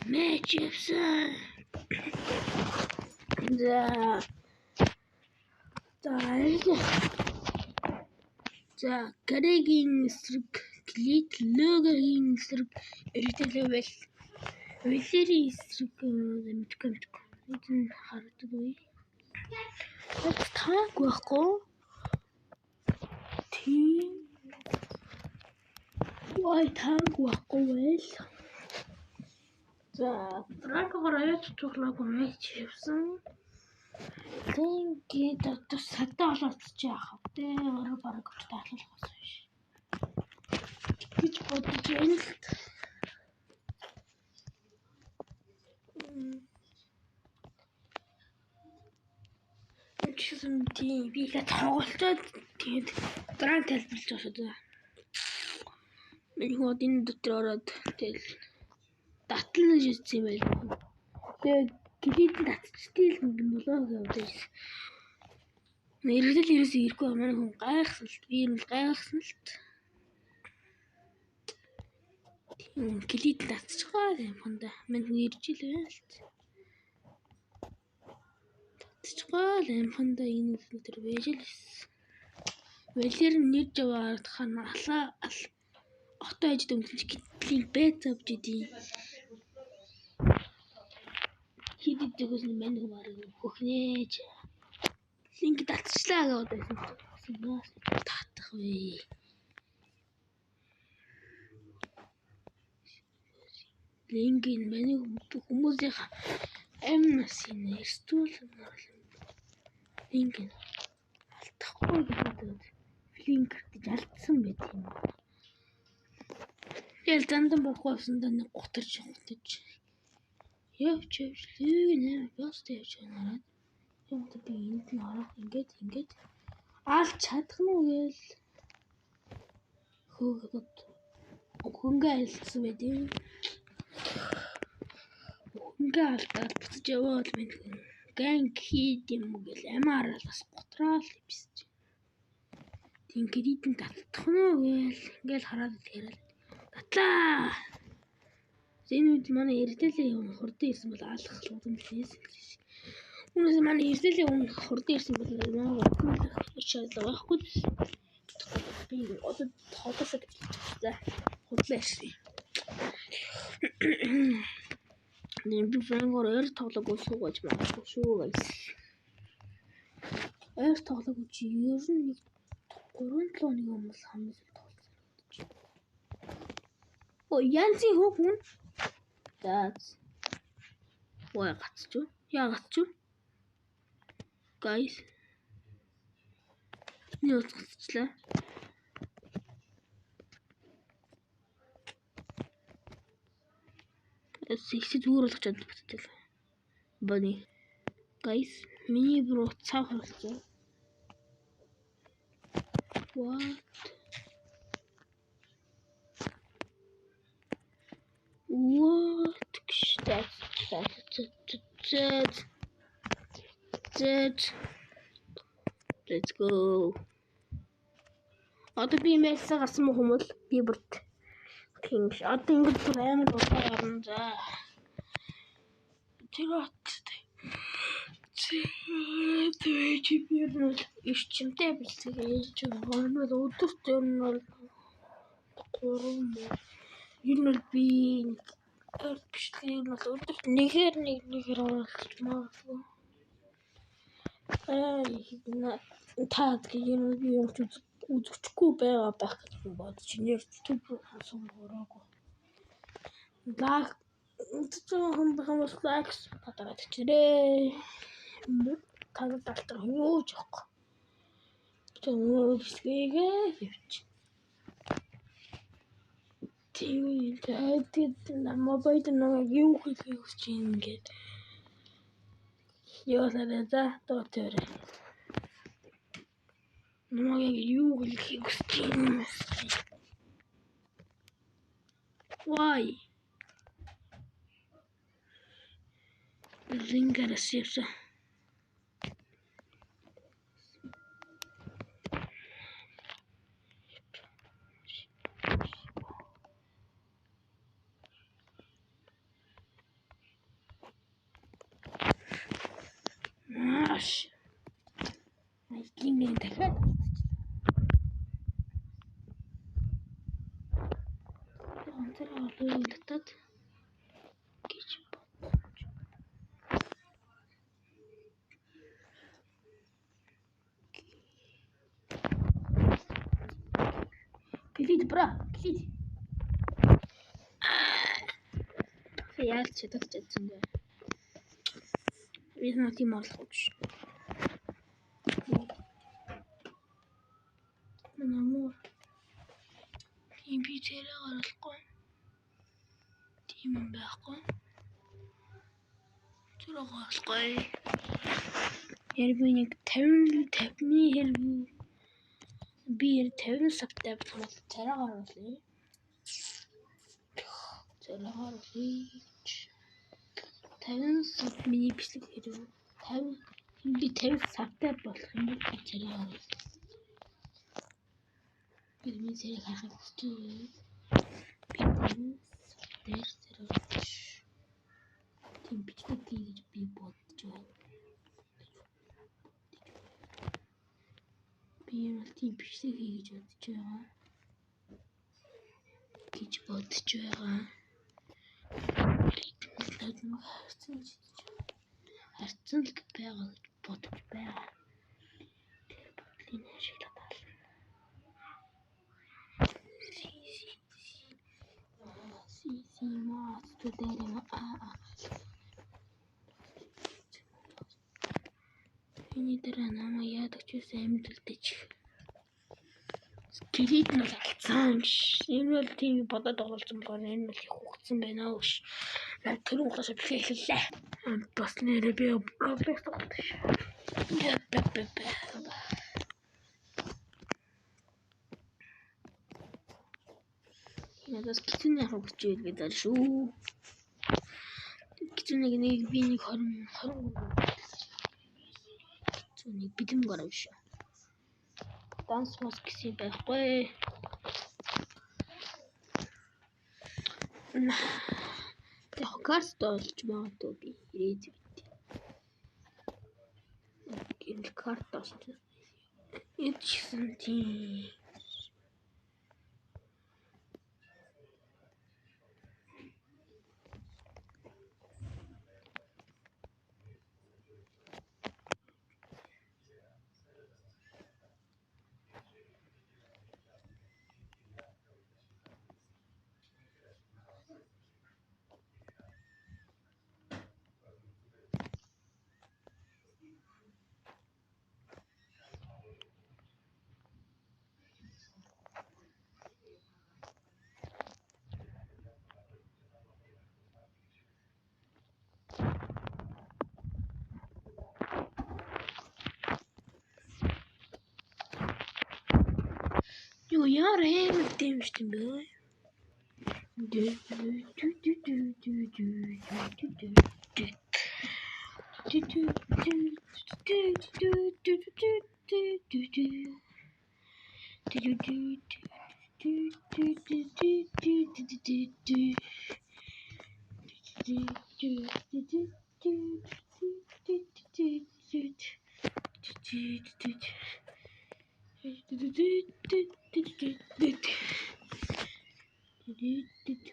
Match yapsın. За. За Каригийн эсрэг Клит Логагийн эсрэг эрдэлэвэл Валерийн эсрэг мэдгүй. Нэг нь хардаггүй. Танк байхгүй. Тийм. Ой танк байхгүй байл. За Франкогоор аяач цуглааг матч явсан. Тэгээд одоо садаа болооцож яах вэ? Өөрөө бараг таалах болсон биш. Гэж бодож байна л. Чисэн тийм би л тоглолцоод тэгээд дран тайлбарлаж байгаа шүү дээ. Миний хот энэ дотор ороод тэгэл татлаж ирсэн юм байл. Тэгээд гэрээд татчихдээ л юм болоо гэж. Нэрдэл ерөөсөө ирэхгүй манай хүн гайхсан л би юм гайхсан л. Тийм гэрээд татчихгаа юм хонда. Мань хүн ирж ил байна л. Татчихгаа л юм хонда энэ өдөр байж л. Валер нэрж аваад ханаа отоо ээж дөнгөж гитлийн бэт авч идэв. Хидэгээс нь мань хүн арга хөхнээж. Линк татчихлаа гэдэг байсан. Татах вэ. Линкийн мань хүмүүсийн амнаас нэрстүүл линк алдахгүй гэдэг линк гэж алдсан байт юм. Тэгэл зандан бохоосон даа гутарч явж лээ баст явж байгаа. Юм би энд нь орох ингээд алж чадах нь гээл хөнгө айлцсан байт юм. Хөнгө алдаад буцаж яваад минь ганг хийд юм гэл амар бас готрал бисч. Тин гэридэн татах нь гээл ингээл хараад тэрэл татлаа. Зэнүүд манай эрдэлээ хурдан ирсэн бол алах юм биш. Үнээс манай эрдэлээ хурдан ирсэн бол манай шалгаа байхгүй. Би одоо тоглосоо за худлаа ирсэн. Би фрэнгоор эр тоглоог суугаж магадгүй шүү guys. Эр тоглоог чи ер нь 3-7 өдрийн өмнө хамгийн тоглосон. Оо янзи хөөхүн. That's why гацчих. Яа гацчих. Guys. Юу гацчлаа. Сикси зүгээр болгож чадчихлаа. Бани. Guys, миний бро цаах болсон. What? Let's go. Одоо би мэйсээ гарсан хүмүүс би бүрт. Кинг. Одоо ингэж амар болоо за. Тэгэж би бол ичимтэй бэлтгэж байгаа өдөрт ер нь бол 3 ер нь би бичлэгийн бол өдөрт нэгээр оруулж магадгүй. Таад гэх юм би юм үзэхгүй байгаа байх гэж бодож нэр YouTube хасан бороогүй. Лаг хүн хүмүүс лайкс πατараад чирээ. Таны талтар юу жоох. Тэгээгээ явж. Тэгээд мобайл нэг юу хийх гэж ингээд. Яалаа за доотэр. Намайг юу хийх гэж юм. Why? Рингара севса. Taş. Kimliğin tekrar. Антер ağırlığı lütfen. Geç. Kilidi bırak. Kilidi. Я что-то отсюда. Видно, ты можешь лучше. من أمور في بيتي لغرقون دي من باقون ترى غرقاي يربينك تبني هربو بير تبني سبتاب ترى غرقلي ترى غرقلي تبني سبني بيسك هربو تبني سبتاب بطلني ترى غرقلي Bilmeyi seni kalkmıştı. Bilmeyi dersleri olmuş. Tempiçte değil bir botçu. Bir tempiçte gidecekti. Geç botçu ya. Dedim Hertsin köpeğe botçu be. Yine şeyler var. Sì, ma sto vedere, finiterà ama ya da çözemdirdik. Kilid mi taksanmış? Emre TV bana dağılsın bana Emre koksun beni alış. Ben kırım kaşıp şekilde. Bas nereye bir Roblox atış. Yine de kitin ne yapacağız bir de şu. Kitin ne yine bir karım. Sonra bitim karış. Dans maskesi be. Det har kastat mat och birit. Och kartast. Inte sånting. Jo, jag har redan demiştim böyle.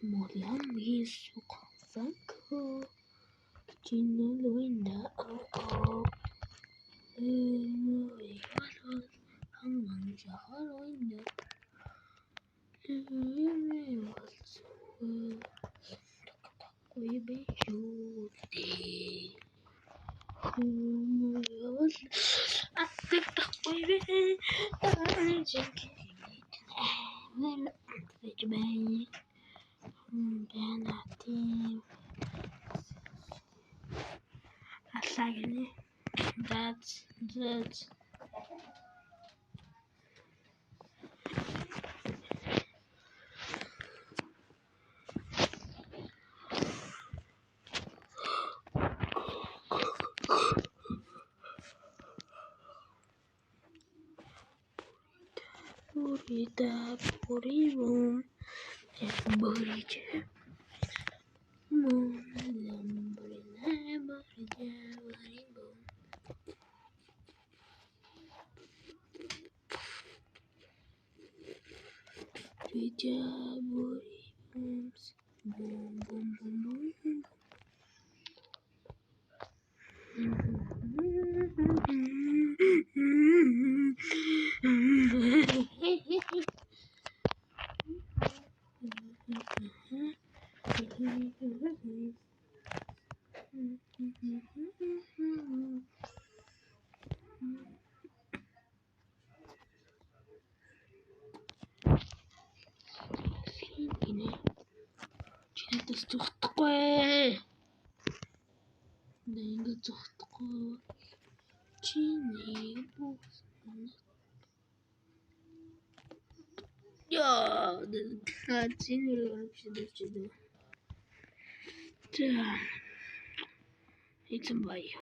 Morgon så kom Jingle winda oh Hamman jahar winda Koyu beşuti Attık da koyu be Ben atayım. Asla geldi. That's Burita, buribum, burice, buribum, buribum. Jaburi booms. Boom, boom, boom, boom. Yine das tuhtaqay. Denga tuhtaqay. Chini bu. Ya, sini itu baik.